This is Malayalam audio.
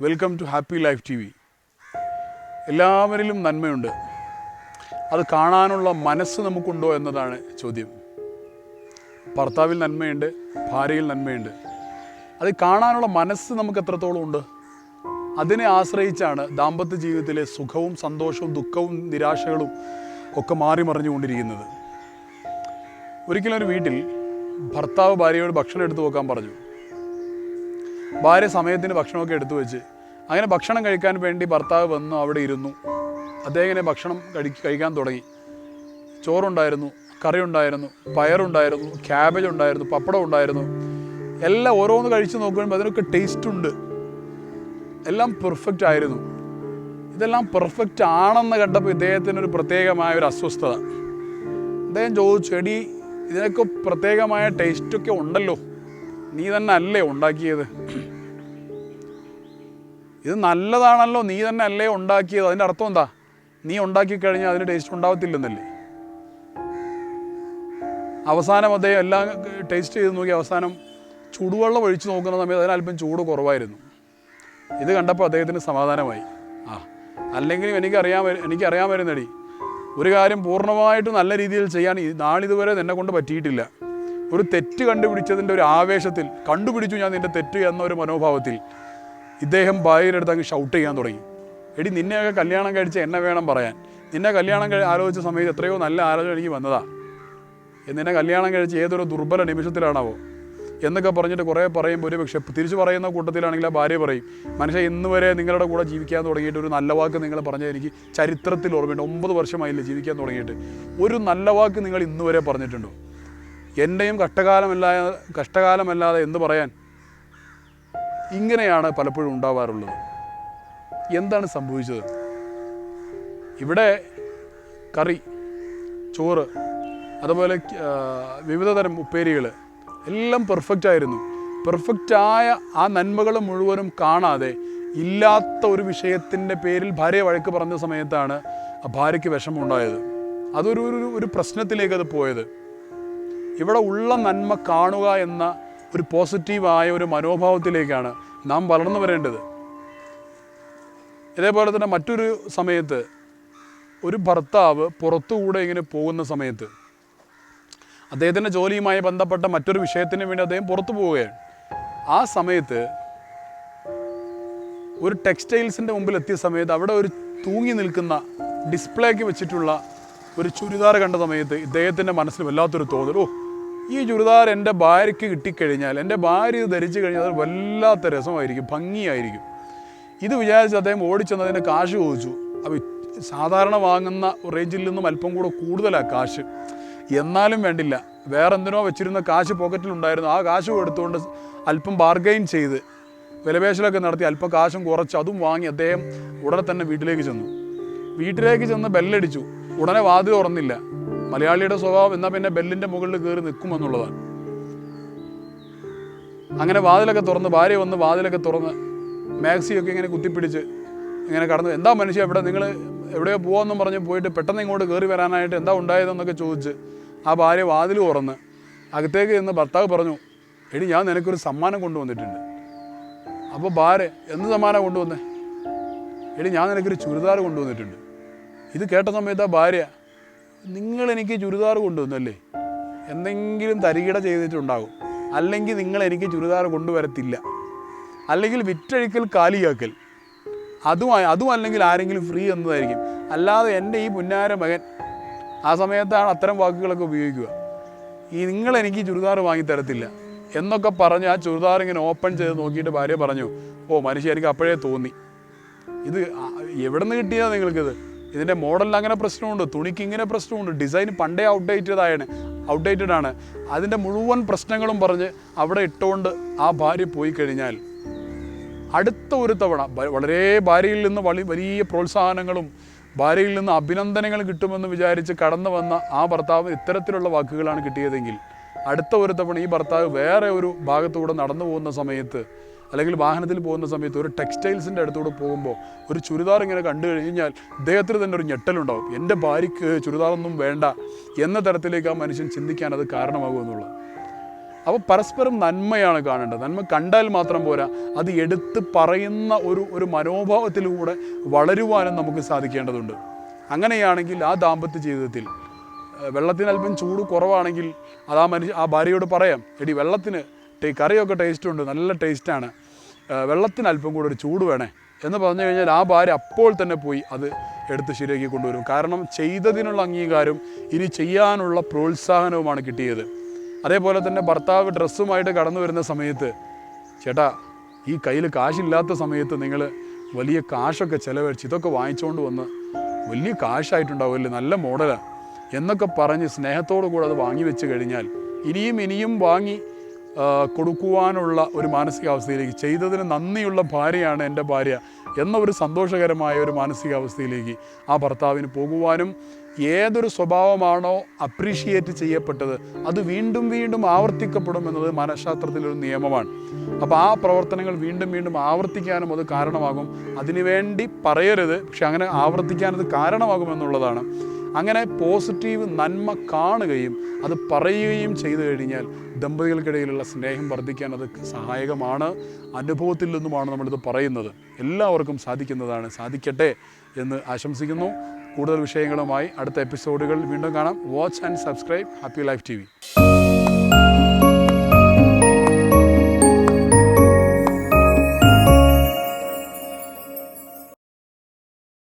Welcome to happy life TV. എല്ലാവരിലും നന്മയുണ്ട്. അത് കാണാനുള്ള മനസ്സ് നമുക്കുണ്ടോ എന്നതാണ് ചോദ്യം. ഭർത്താവിൽ നന്മയുണ്ട്, ഭാര്യയിൽ നന്മയുണ്ട്. അത് കാണാനുള്ള മനസ്സ് നമുക്ക് എത്രത്തോളം ഉണ്ട്? അതിനെ ആശ്രയിച്ചാണ് ദാമ്പത്യ ജീവിതത്തിലെ സുഖവും സന്തോഷവും ദുഃഖവും നിരാശകളും ഒക്കെ മാറി മറിഞ്ഞുകൊണ്ടിരിക്കുന്നത്. ഒരിക്കലും ഒരു വീട്ടിൽ ഭർത്താവ് ഭാര്യയോട് ഭക്ഷണം എടുത്തു വെക്കാൻ പറഞ്ഞു. ഭാര്യ സമയത്തിന് ഭക്ഷണമൊക്കെ എടുത്തു വെച്ച് അങ്ങനെ ഭക്ഷണം കഴിക്കാൻ വേണ്ടി ഭർത്താവ് വന്നു, അവിടെ ഇരുന്നു. അദ്ദേഹം ഇങ്ങനെ ഭക്ഷണം കഴിക്കാൻ തുടങ്ങി. ചോറുണ്ടായിരുന്നു, കറി ഉണ്ടായിരുന്നു, പയറുണ്ടായിരുന്നു, ക്യാബേജ് ഉണ്ടായിരുന്നു, പപ്പടം ഉണ്ടായിരുന്നു. എല്ലാം ഓരോന്ന് കഴിച്ച് നോക്കുമ്പോൾ അതിനൊക്കെ ടേസ്റ്റ് ഉണ്ട്, എല്ലാം പെർഫെക്റ്റ് ആയിരുന്നു. ഇതെല്ലാം പെർഫെക്റ്റ് ആണെന്ന് കണ്ടപ്പോൾ ഇദ്ദേഹത്തിനൊരു പ്രത്യേകമായ ഒരു അസ്വസ്ഥത. അദ്ദേഹം ചോദിച്ചു, എടി ഇതിനൊക്കെ പ്രത്യേകമായ ടേസ്റ്റൊക്കെ ഉണ്ടല്ലോ, നീ തന്നെ അല്ലേ ഉണ്ടാക്കിയത്? ഇത് നല്ലതാണല്ലോ, നീ തന്നെ അല്ലേ ഉണ്ടാക്കിയത്? അതിൻ്റെ അർത്ഥം എന്താ? നീ ഉണ്ടാക്കി കഴിഞ്ഞാൽ അതിന് ടേസ്റ്റ് ഉണ്ടാവത്തില്ലെന്നല്ലേ? അവസാനം അദ്ദേഹം എല്ലാം ടേസ്റ്റ് ചെയ്ത് നോക്കി. അവസാനം ചൂടുവെള്ളം ഒഴിച്ച് നോക്കുന്ന സമയത്ത് അതിനല്പം ചൂട് കുറവായിരുന്നു. ഇത് കണ്ടപ്പോൾ അദ്ദേഹത്തിന് സമാധാനമായി. അല്ലെങ്കിലും എനിക്കറിയാമായിരുന്നടി, ഒരു കാര്യം പൂർണ്ണമായിട്ട് നല്ല രീതിയിൽ ചെയ്യാൻ നാളിതുവരെ എന്നെ കൊണ്ട് പറ്റിയിട്ടില്ല. ഒരു തെറ്റ് കണ്ടുപിടിച്ചതിൻ്റെ ഒരു ആവേശത്തിൽ, കണ്ടുപിടിച്ചു ഞാൻ നിൻ്റെ തെറ്റ് എന്നൊരു മനോഭാവത്തിൽ ഇദ്ദേഹം ഭാര്യയുടെ അടുത്ത് അങ്ങ് ഷൗട്ട് ചെയ്യാൻ തുടങ്ങി. എടി നിന്നെയൊക്കെ കല്യാണം കഴിച്ച് എന്നെ വേണം പറയാൻ. നിന്നെ കല്യാണം ആലോചിച്ച സമയത്ത് എത്രയോ നല്ല ആലോചന എനിക്ക് വന്നതാ. നിന്നെ കല്യാണം കഴിച്ച് ഏതൊരു ദുർബല നിമിഷത്തിലാണാവോ എന്നൊക്കെ പറഞ്ഞിട്ട് കുറേ പറയുമ്പോൾ ഒരു പക്ഷേ തിരിച്ചു പറയുന്ന കൂട്ടത്തിലാണെങ്കിൽ ആ ഭാര്യ പറയും, മനുഷ്യ ഇന്ന് വരെ നിങ്ങളുടെ കൂടെ ജീവിക്കാൻ തുടങ്ങിയിട്ട് ഒരു നല്ല വാക്ക് നിങ്ങൾ പറഞ്ഞാൽ എനിക്ക് ചരിത്രത്തിൽ ഓർമ്മയുണ്ട്. 9 വർഷമായില്ലേ ജീവിക്കാൻ തുടങ്ങിയിട്ട്, ഒരു നല്ല വാക്ക് നിങ്ങൾ ഇന്ന് വരെ പറഞ്ഞിട്ടുണ്ടോ? എൻ്റെയും കഷ്ടകാലമല്ലാതെ എന്ത് പറയാൻ? ഇങ്ങനെയാണ് പലപ്പോഴും ഉണ്ടാവാറുള്ളത്. എന്താണ് സംഭവിച്ചത്? ഇവിടെ കറി, ചോറ്, അതുപോലെ വിവിധ തരം ഉപ്പേരികൾ എല്ലാം പെർഫെക്റ്റായിരുന്നു. പെർഫെക്റ്റായ ആ നന്മകൾ മുഴുവനും കാണാതെ ഇല്ലാത്ത ഒരു വിഷയത്തിൻ്റെ പേരിൽ ഭാര്യ വഴക്ക് പറഞ്ഞ സമയത്താണ് ആ ഭാര്യയ്ക്ക് വിഷമമുണ്ടായത്. അതൊരു പ്രശ്നത്തിലേക്ക് അത് പോയത്. ഇവിടെ ഉള്ള നന്മ കാണുക എന്ന ഒരു പോസിറ്റീവായ ഒരു മനോഭാവത്തിലേക്കാണ് നാം വളർന്നു വരേണ്ടത്. ഇതേപോലെ തന്നെ മറ്റൊരു സമയത്ത് ഒരു ഭർത്താവ് പുറത്തുകൂടെ ഇങ്ങനെ പോകുന്ന സമയത്ത് അദ്ദേഹത്തിൻ്റെ ജോലിയുമായി ബന്ധപ്പെട്ട മറ്റൊരു വിഷയത്തിന് വേണ്ടി അദ്ദേഹം പുറത്തു പോവുകയാണ്. ആ സമയത്ത് ഒരു ടെക്സ്റ്റൈൽസിൻ്റെ മുമ്പിൽ എത്തിയ സമയത്ത് അവിടെ ഒരു തൂങ്ങി നിൽക്കുന്ന ഡിസ്പ്ലേക്ക് വെച്ചിട്ടുള്ള ഒരു ചുരിദാർ കണ്ട സമയത്ത് ഇദ്ദേഹത്തിൻ്റെ മനസ്സിൽ വല്ലാത്തൊരു തോന്നൽ, ഈ ചുരിദാർ എൻ്റെ ഭാര്യയ്ക്ക് കിട്ടിക്കഴിഞ്ഞാൽ, എൻ്റെ ഭാര്യ ഇത് ധരിച്ചു കഴിഞ്ഞാൽ അത് വല്ലാത്ത രസമായിരിക്കും, ഭംഗിയായിരിക്കും. ഇത് വിചാരിച്ച് അദ്ദേഹം ഓടിച്ചെന്നതിൻ്റെ കാശ് ചോദിച്ചു. അപ്പോൾ സാധാരണ വാങ്ങുന്ന റേഞ്ചിൽ നിന്നും അല്പം കൂടെ കൂടുതലാണ് കാശ്. എന്നാലും വേണ്ടില്ല, വേറെ എന്തിനോ വെച്ചിരുന്ന കാശ് പോക്കറ്റിലുണ്ടായിരുന്നു. ആ കാശും എടുത്തുകൊണ്ട് അല്പം ബാർഗെയിൻ ചെയ്ത് വിലപേശലൊക്കെ നടത്തി അല്പം കാശും കുറച്ച് അതും വാങ്ങി അദ്ദേഹം ഉടനെ തന്നെ വീട്ടിലേക്ക് ചെന്ന് ബെല്ലടിച്ചു. ഉടനെ വാതിൽ തുറന്നില്ല. മലയാളിയുടെ സ്വഭാവം എന്നാൽ പിന്നെ ബെല്ലിൻ്റെ മുകളിൽ കയറി നിൽക്കുമെന്നുള്ളതാണ്. അങ്ങനെ വാതിലൊക്കെ തുറന്ന് ഭാര്യ വന്ന് വാതിലൊക്കെ തുറന്ന് മാക്സിയൊക്കെ ഇങ്ങനെ കുത്തിപ്പിടിച്ച് ഇങ്ങനെ കടന്നു, എന്താ മനുഷ്യ ഇവിടെ, നിങ്ങൾ എവിടെയോ പോകാമെന്നും പറഞ്ഞ് പോയിട്ട് പെട്ടെന്ന് ഇങ്ങോട്ട് കയറി വരാനായിട്ട് എന്താ ഉണ്ടായതെന്നൊക്കെ ചോദിച്ച് ആ ഭാര്യ വാതിൽ തുറന്ന് അകത്തേക്ക് ചെന്ന് ഭർത്താവ് പറഞ്ഞു, എടി ഞാൻ നിനക്കൊരു സമ്മാനം കൊണ്ടുവന്നിട്ടുണ്ട്. അപ്പോൾ ഭാര്യ, എന്ത് സമ്മാനം കൊണ്ടുവന്നേ? എടി ഞാൻ നിനക്കൊരു ചുരിദാർ കൊണ്ടുവന്നിട്ടുണ്ട്. ഇത് കേട്ട സമയത്ത് ആ ഭാര്യ, നിങ്ങളെനിക്ക് ചുരിദാർ കൊണ്ടുവന്നല്ലേ, എന്തെങ്കിലും തരികിട ചെയ്തിട്ടുണ്ടാകും, അല്ലെങ്കിൽ നിങ്ങളെനിക്ക് ചുരിദാർ കൊണ്ടുവരത്തില്ല, അല്ലെങ്കിൽ വിറ്റഴിക്കൽ കാലിയാക്കൽ, അതും അല്ലെങ്കിൽ ആരെങ്കിലും ഫ്രീ എന്നതായിരിക്കും, അല്ലാതെ എൻ്റെ ഈ പുന്നാര മകൻ. ആ സമയത്താണ് അത്തരം വാക്കുകളൊക്കെ ഉപയോഗിക്കുക. നിങ്ങളെനിക്ക് ചുരിദാർ വാങ്ങിത്തരത്തില്ല എന്നൊക്കെ പറഞ്ഞ് ആ ചുരിദാർ ഇങ്ങനെ ഓപ്പൺ ചെയ്ത് നോക്കിയിട്ട് ഭാര്യ പറഞ്ഞു, മനുഷ്യ എനിക്ക് അപ്പോഴേ തോന്നി, ഇത് എവിടെ നിന്ന് കിട്ടിയതാണ് നിങ്ങൾക്കിത്? ഇതിൻ്റെ മോഡലിൽ അങ്ങനെ പ്രശ്നമുണ്ട്, തുണിക്ക് ഇങ്ങനെ പ്രശ്നമുണ്ട്, ഡിസൈൻ പണ്ടേ ഔട്ട്ഡേറ്റഡ് ആണ്. അതിൻ്റെ മുഴുവൻ പ്രശ്നങ്ങളും പറഞ്ഞ് അവിടെ ഇട്ടുകൊണ്ട് ആ ഭാര്യ പോയി കഴിഞ്ഞാൽ അടുത്ത ഒരു തവണ വളരെ ഭാര്യയിൽ നിന്ന് വലിയ പ്രോത്സാഹനങ്ങളും ഭാര്യയിൽ നിന്ന് അഭിനന്ദനങ്ങൾ കിട്ടുമെന്ന് വിചാരിച്ച് കടന്നു വന്ന ആ ഭർത്താവ് ഇത്തരത്തിലുള്ള വാക്കുകളാണ് കിട്ടിയതെങ്കിൽ അടുത്ത ഒരു തവണ ഈ ഭർത്താവ് വേറെ ഒരു ഭാഗത്തൂടെ നടന്നു പോകുന്ന സമയത്ത്, അല്ലെങ്കിൽ വാഹനത്തിൽ പോകുന്ന സമയത്ത് ഒരു ടെക്സ്റ്റൈൽസിൻ്റെ അടുത്തൂടെ പോകുമ്പോൾ ഒരു ചുരിദാർ ഇങ്ങനെ കണ്ടു കഴിഞ്ഞാൽ ഇദ്ദേഹത്തിന് തന്നെ ഒരു ഞെട്ടലുണ്ടാവും. എൻ്റെ ഭാര്യയ്ക്ക് ചുരിദാറൊന്നും വേണ്ട എന്ന തരത്തിലേക്ക് ആ മനുഷ്യൻ ചിന്തിക്കാൻ അത് കാരണമാകുമെന്നുള്ളത്. അപ്പോൾ പരസ്പരം നന്മയാണ് കാണേണ്ടത്. നന്മ കണ്ടാൽ മാത്രം പോരാ, അത് എടുത്ത് പറയുന്ന ഒരു മനോഭാവത്തിലൂടെ വളരുവാനും നമുക്ക് സാധിക്കേണ്ടതുണ്ട്. അങ്ങനെയാണെങ്കിൽ ആ ദാമ്പത്യ ജീവിതത്തിൽ വെള്ളത്തിന് അല്പം ചൂട് കുറവാണെങ്കിൽ അത് ആ ഭാര്യയോട് പറയാം, എടി വെള്ളത്തിന് കറിയൊക്കെ ടേസ്റ്റ് ഉണ്ട്, നല്ല ടേസ്റ്റാണ്, വെള്ളത്തിന് അല്പം കൂടെ ഒരു ചൂട് വേണേ എന്ന് പറഞ്ഞു കഴിഞ്ഞാൽ ആ ഭാര്യ അപ്പോൾ തന്നെ പോയി അത് എടുത്ത് ശരിയാക്കി കൊണ്ടുവരും. കാരണം ചെയ്തതിനുള്ള അംഗീകാരം, ഇനി ചെയ്യാനുള്ള പ്രോത്സാഹനവുമാണ് കിട്ടിയത്. അതേപോലെ തന്നെ ഭർത്താവ് ഡ്രസ്സുമായിട്ട് കടന്നു വരുന്ന സമയത്ത്, ചേട്ടാ ഈ കയ്യിൽ കാശില്ലാത്ത സമയത്ത് നിങ്ങൾ വലിയ കാശൊക്കെ ചിലവഴിച്ച് ഇതൊക്കെ വാങ്ങിച്ചുകൊണ്ട് വന്ന് വലിയ കാശായിട്ടുണ്ടാവുമല്ലേ, നല്ല മോഡലാണ് എന്നൊക്കെ പറഞ്ഞ് സ്നേഹത്തോടു കൂടെ അത് വാങ്ങി വെച്ച് കഴിഞ്ഞാൽ ഇനിയും വാങ്ങി കൊടുക്കുവാനുള്ള ഒരു മാനസികാവസ്ഥയിലേക്ക്, ചെയ്തതിന് നന്ദിയുള്ള ഭാര്യയാണ് എൻ്റെ ഭാര്യ എന്ന ഒരു സന്തോഷകരമായ ഒരു മാനസികാവസ്ഥയിലേക്ക് ആ ഭർത്താവിന് പോകുവാനും, ഏതൊരു സ്വഭാവമാണോ അപ്രീഷിയേറ്റ് ചെയ്യപ്പെട്ടത് അത് വീണ്ടും ആവർത്തിക്കപ്പെടും എന്നത് മനഃശാസ്ത്രത്തിലൊരു നിയമമാണ്. അപ്പോൾ ആ പ്രവർത്തനങ്ങൾ വീണ്ടും ആവർത്തിക്കാനും അത് കാരണമാകും. അതിനുവേണ്ടി പറയരുത്, പക്ഷെ അങ്ങനെ ആവർത്തിക്കാനത് കാരണമാകുമെന്നുള്ളതാണ്. അങ്ങനെ പോസിറ്റീവ് നന്മ കാണുകയും അത് പറയുകയും ചെയ്തു കഴിഞ്ഞാൽ ദമ്പതികൾക്കിടയിലുള്ള സ്നേഹം വർദ്ധിക്കാൻ അത് സഹായകമാണ്. അനുഭവത്തിൽ നിന്നുമാണ് നമ്മളിത് പറയുന്നത്. എല്ലാവർക്കും സാധിക്കുന്നതാണ്. സാധിക്കട്ടെ എന്ന് ആശംസിക്കുന്നു. കൂടുതൽ വിഷയങ്ങളുമായി അടുത്ത എപ്പിസോഡുകൾ വീണ്ടും കാണാം. Watch and subscribe happy life TV.